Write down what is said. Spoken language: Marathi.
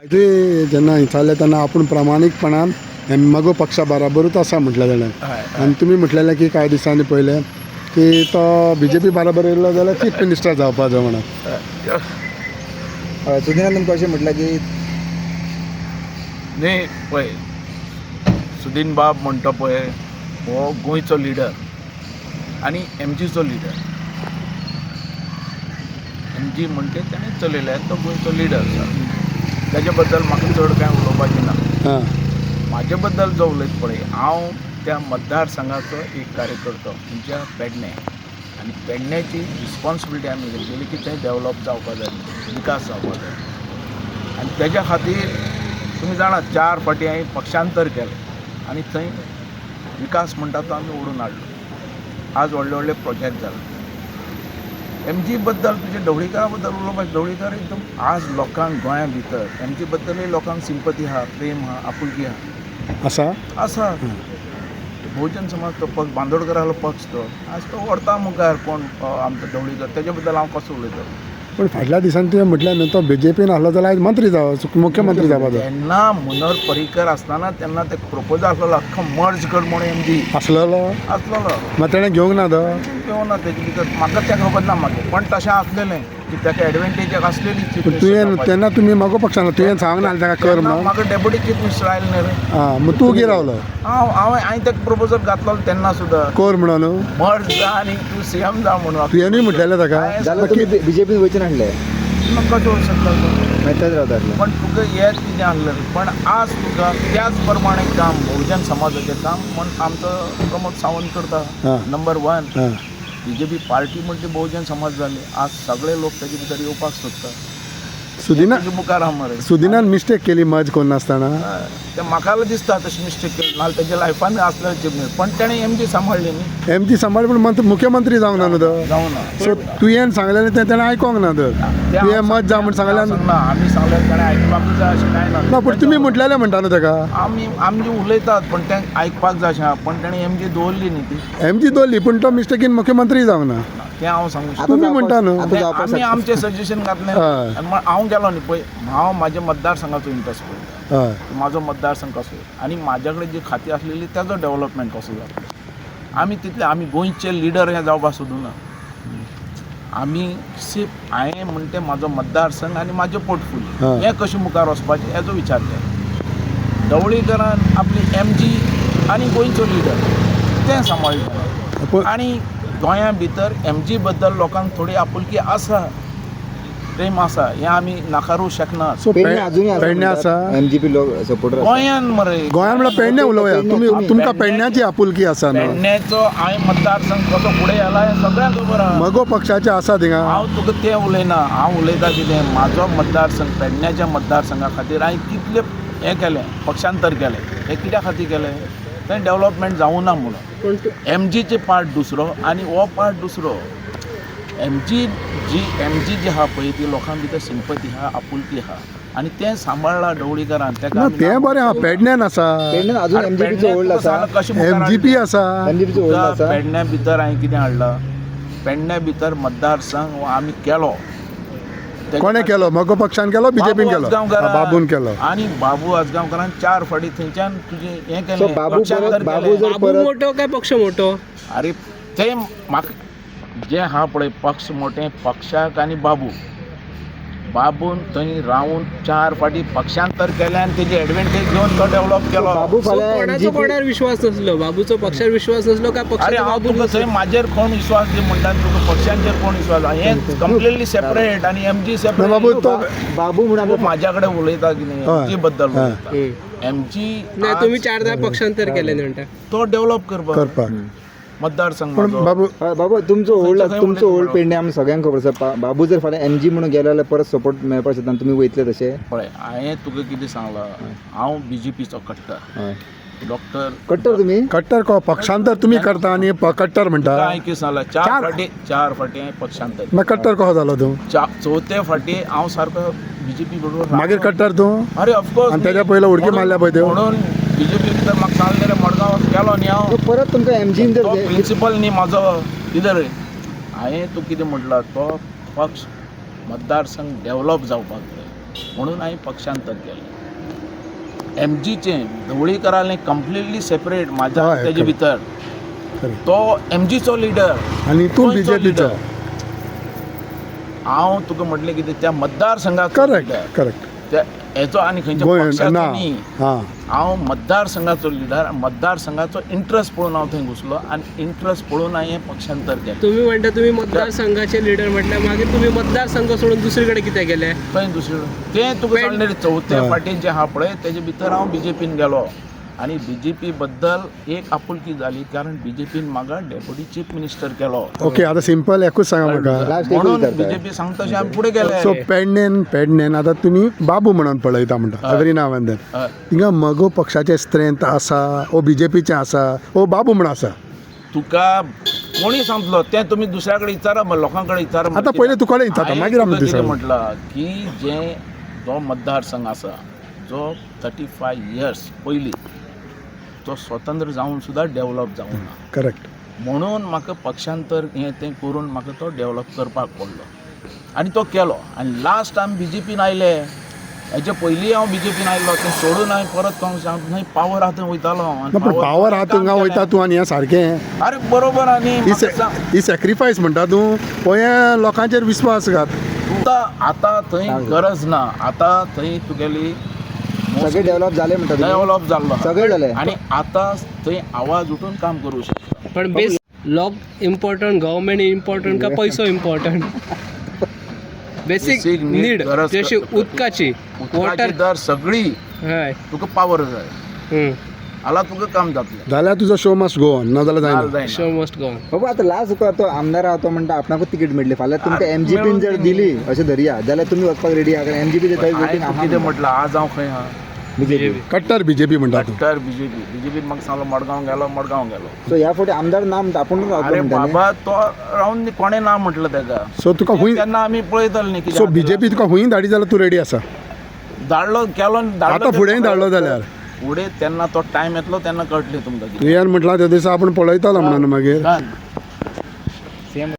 ते जेन्ना विचारलें तेन्ना आपूण प्रामाणीकपणान मगो पक्षा बरोबरूच आसा म्हटलें जाल्यार आनी तुमी म्हटलेलें की कांय दिसांनी पयलें की तो BJP बरोबर येयलो जाल्यार चीफ मिनिस्टर जावपाचो म्हणून. सुदिनान तुमकां अशें म्हटलां की न्ही पळय सुदीन बाब म्हणटा पळय हो गोंयचो लिडर आनी MGचो लिडर. MG म्हणटे ताणें चलयलें आनी तो गोंयचो लिडर आसा. ताजे बद्दल म्हाका चड कांय उलोवपाचें ना. हां म्हाजे बद्दल जो उलयता पळय हांव त्या मतदारसंघाचो एक कार्यकर्तो म्हणजे पेडणे आनी पेडण्याची रिस्पॉन्सिबिलिटी आमी घेतलेली की थंय डेवलप जावपाक जाय विकास जावपाक जाय आनी तेज्या खातीर तुमी जाणा 4 फावटी हांवें पक्षांतर केलें आनी थंय विकास म्हणटा तो आमी ओडून हाडलो. आज व्हडले व्हडले प्रोजेक्ट जाला. MG बद्दल तुजे ढवळीकारा बद्दल उलोवपाचें ढवळीकार एकदम आज लोकांक गोंया भितर MG बद्दलूय लोकांक सिंपती आहा, प्रेम आहा, आपुलकी आहा. आसा बहुजन समाज तो पक्ष बांदोडकर आहलो पक्ष तो आज तो व्हरता मुखार कोण आमचो ढवळीकर तेजे बद्दल हांव कसो उलयतलो. पूण फाटल्या दिसांनी तुवें म्हटलें न्हू तो BJPन आहलो जाल्यार आयज मंत्री मुख्यमंत्री जावपाचो तेन्ना मनोहर पर्रीकर आसतना तेन्ना ते प्रपोजल आसलेलो आख्खो मर्ज कर म्हणून MG आसलेलो आसलेलो. मागीर तेणें घेवंक ना तो घेवं ना तेजे भितर म्हाका तें खबर ना मागीर पण तशें आसलेलें की ताका एडवांटेज आसलेली चीफ पूण तुवें तेन्ना तुमी मगो पक्षान तुवें सांगूंक ना ताका कर म्हणून. म्हाका डेप्युटी चीफ मिनिस्टर आयले न्ही रे. आं मग तूं कितें रावलो हांवें तेका प्रपोजल घातलो तेन्ना सुद्दां कर म्हणून मर्ज जा आनी तूं CM जा म्हणून. तुवेंनूय म्हटलेलें ताका जाल्यार तुमी BJP वयचून हाडले म्हाका कशें उरूंक शकता मागीर तेच रावताले. पण तुका हेंच कितें आहलें पण आज तुका त्याच प्रमाणे काम बहुजन समाजाचें काम म्हण आमचो प्रमोद सावंत करता. हां. नंबर 1 हां BJP पार्टी म्हणजे बहुजन समाज जाली. आज सगळे लोक तेजे भितर येवपाक सोदता. सुदिना तेजे मुखार आहा मरे. सुदिनान मिस्टेक केली मज कोण नासतना. तें म्हाका दिसता तशी मिस्टेक केली नाल्यार तेज्या लायफान आसलें चीफ मिनिस्टर पण तेणें MG सांबाळली न्ही. MG सांबाळ पूण मुख्यमंत्री जावंक ना न्हू तो. जावं ना. सो तुवें सांगलेलें तें तेणें आयकोंक ना तर तुवें मत जा म्हूण सांगलें ना आमी सांगलें ताणें आयकपाक जाय अशें कांय ना ना. पूण तुमी म्हटलेलें म्हणटा न्हू ताका. आमी उलयतात पण तें आयकपाक जाय अशें आहा पण तेणें MG दवरली न्ही ती. MG दवरली पूण तो मिस्टेकीन मुख्यमंत्री जावंक ना तें हांव सांगूं शकता. तुमी म्हणटा न्हू. आमी आमचें सजेशन घातलें हय. आनी हांव गेलो न्ही पळय हांव म्हाज्या मतदारसंघाचो इंट्रस्ट पळयता. हय म्हाजो मतदारसंघ कसो आनी म्हाज्या कडेन जी खाती आसलेली तेजो डेवलपमेंट कसो जाता. आमी गोंयचे लिडर हें जावपाक सोदूना. आमी सिर्फ हांवें म्हणटा म्हाजो मतदारसंघ आनी म्हाजें पोर्टफोलियो हें कशें मुखार वचपाचें हेजो विचार केलो. ढवळीकरान आपली MG आनी गोंयचो लिडर तें सांबाळलें आनी गोंया भितर MG बद्दल लोकांक थोडी आपुलकी आसा, प्रेम आसा हें आमी नाकारूं शकनात. सो पेडणे अजूनही पेडणे आसा MGP लोक सपोर्टर गोंयान मरे गोंयान म्हळ्यार पेडणे उलोवया तुमकां पेडण्याची आपुलकी आसा न्हू. पेडण्याचो हांवें मतदारसंघ कसो फुडें गेला हें सगळ्यांक खबर आहा. मगो पक्षाचे आसा थिंगा. हांव तुका तें उलयना हांव उलयतां कितें म्हाजो मतदारसंघ पेडण्याच्या मतदारसंघा खातीर हांवें कितलें हें केलें पक्षांतर केलें हें कित्या खातीर केलें तें डेवलपमेंट जावं ना म्हणून. MGचे पार्ट दुसरो आनी हो पार्ट दुसरो. MG जी आहा पळय ती लोकां भितर सिंपती आहा आपुलकी आहा आनी तें सांबाळ्ळां ढवळीकरान ना तेका तें बरें आहा पेडण्यान आसा पेडण्यान अजून MGP चो होल्ड आसा. MGP आसा. MGP चो होल्ड आसा. पेडण्या भितर हांवें कितें हाडलां पेडण्या भितर मतदारसंघ हो आमी केलो. कोणें केलो मगो पक्षान केलो BJPन केलो बाबून केलो. आनी बाबू आजगांवकारान 4 फावटी थंयच्यान तुजें हें सो केलें बाबू पक्षांतर बाबू केलें. जर परत मोठो काय पक्ष मोठो? अरे ते म्हाका जें आहा पळय पक्ष मोठें पक्षाक आनी बाबून थंय रावन 4 फावटी पक्षांतर केलें आनी तेजी एडवांटेज घेवन तो डेवलप केलो. बाबू फाल्यां कोणाचो कोणार विश्वास नसलो? बाबूचो पक्षार विश्वास नसलो काय अरे पक्षाचो हांव बाबू तुका थंय म्हाजेर कोण विश्वास दी म्हणटा तुका पक्षांचेर कोण विश्वास हें कंप्लिटली सेपरेट आनी MG ना बाबू सेपरेट. तो बाबू म्हणून तूं म्हाज्या कडेन उलयता कितें हय. MG बद्दल उलयता. MG नाही तुम्ही 4दा पक्षांतर केले म्हणटा. तो डेवलप करपाक मतदारसंघ पण म्हाजो. बाबू बाबू तुमचो होल्ड खंयच्या तुमचो होल्ड खंय पेडणे आमी सगळ्यांक खबर आसा. बाबू जर फाल्यां MG म्हणून गेलो जाल्यार परत सपोर्ट मेळपाक शकता तुमी वयतले तशें. पळय हांवें तुका कितें सांगलां हांव BJPचो कट्टर हय डॉक्टर कट्टर तुमी कट्टर को पक्षांतर तुमी करता आनी कट्टर म्हणटा हांवें सांगलां 4 फावटी हांवें पक्षांतर मागीर कट्टर कसो जालो तूं? चवथे फावटी हांव सारको BJP बरोबर मागीर कट्टर तूं अरे ऑफकोर्स आनी तेज्या पयलो उडकी मारल्या पळय त्यो. म्हणून BJP भितर म्हाका सांगलें रे मडगांव गेलो न्ही हांव परत तुमकां MG जर तो प्रिंसिपल न्ही म्हाजो लिडर हांवें तूं कितें म्हटलां तो पक्ष मतदारसंघ डेवलप जावपाक जाय म्हणून हांवें पक्षांतर केलें एम जीचें ढवळीकरालें कंप्लिटली सेपरेट म्हाज्या हय, तेजे खरें. भितर खरें. तो एम जीचो लिडर आनी तूं गोंयचो बीजेपीचो leader. हांव तुका म्हटलें कितें त्या मतदारसंघाचो करेक्ट leader. करेक्ट त्या हेचो आनी खंयच्या गोंय पक्षाचो ना न्ही हां हांव मतदारसंघाचो लिडर मतदारसंघाचो इंट्रस्ट पळोवन हांव थंय घुसलो आनी इंट्रस्ट पळोवन हांवें पक्षांतर केलें तुम्ही म्हणता तुम्ही मतदारसंघाचे लिडर म्हटल्यार मागीर तुम्ही मतदारसंघ सोडून दुसरीकडे कित्याक गेले खंय दुसरे तें तुका सांगलें रे, चवथ्या हय. फाटीं जें आहा पळय तेजे भितर हांव बीजेपीन गेलो आनी बीजेपी बद्दल एक आपुलकी जाली कारण बीजेपीन म्हाका डेप्युटी चीफ मिनिस्टर केलो ओके आता सिंपल एकूच सांगा म्हाका लास्ट एक म्हणून विचारता. बीजेपी सांगता तशें आमी फुडें गेले सो पेडणेन आता तुम्ही बाबू म्हणून पळयता म्हणटा एवरी नाव एंड देन हय. थिंगा मगो पक्षाचे स्ट्रेंथ आसा ओ बीजेपीचे आसा ओ बाबू म्हणून आसा तुका कोणी सांगतलो तें तुमी दुसऱ्या कडेन विचारा लोकां कडेन विचारा आतां पयलीं तुका कडेन विचारता, मागीर आमी कितें दुसऱ्या म्हटलां की जे जो मतदारसंघ आसा जो 35 इयर्स पयलीं तो स्वतंत्र जावन सुद्दां डेवलप जावंक ना करेक्ट म्हणून म्हाका पक्षांतर हें तें करून म्हाका तो डेवलप करपाक पडलो आनी तो केलो आनी लास्ट आमी बीजेपीन आयले हेचे पयलीं हांव बीजेपीन आयलो तें सोडून हांवें परत काँग्रेस थंय पावर आहा थंय वयतालो ना पण पावर आहा तुका वयता तूं आनी हें सारकें अरे बरोबर आनी ही सॅक्रिफायस म्हणटा तूं हो हे लोकांचेर विस्वास घात आतां थंय गरज ना आतां थंय तुगेली सगळे डेव्हलप झाले म्हणतात तुम्ही? डेवलप जाल्लो सगळे झाले आनी आतां थंय आवाज उठून काम करूं शकता पण base lock important government important का पैसो important basic Basic need, need गरज जशी उदकाची उदकाची वॉटर दर सगळी हय तुका पावर जाय हम्म. हाला तुका काम जातलें जाल्यार तुजो शो मस्ट गो ऑन नाजाल्यार जायना जायना. शो मस्ट गो बाबा आता लास्ट तो आमदार रावतो म्हणटा आपणाकूच तिकीट मेळटली फाल्यां तुमकां एमजीपीन जर दिली अशें धरया जाल्यार तुमी वचपाक रेडी आहा कारण एमजीपी थंय हांवें वोटींग तुका आहा कितें म्हटलां आज हांव खंय आहा बीजेपी कट्टर बीजेपी म्हणटा तूं तर बीजेपीन म्हाका सांगलो मडगांव गेलो सो ह्या फावटी आमदार नाम आपूण रावतो अरे म्हणटा न्ही? बाबा तो रावन कोणें ना म्हटलं तेका सो तुका हुंय तेन्ना आमी पळयताले न्ही कितें सो बीजेपी तुका हुंय धाडी जाल्यार तूं रेडी आसा धाडलो केलो आतां फुडेंय धाडलो जाल्यार फुडें तेन्ना तो टायम येतलो तेन्ना कळटलें तुमकां कितें तुवें म्हटलां त्या दिसा आपूण पळयतालो म्हणून मागीर डन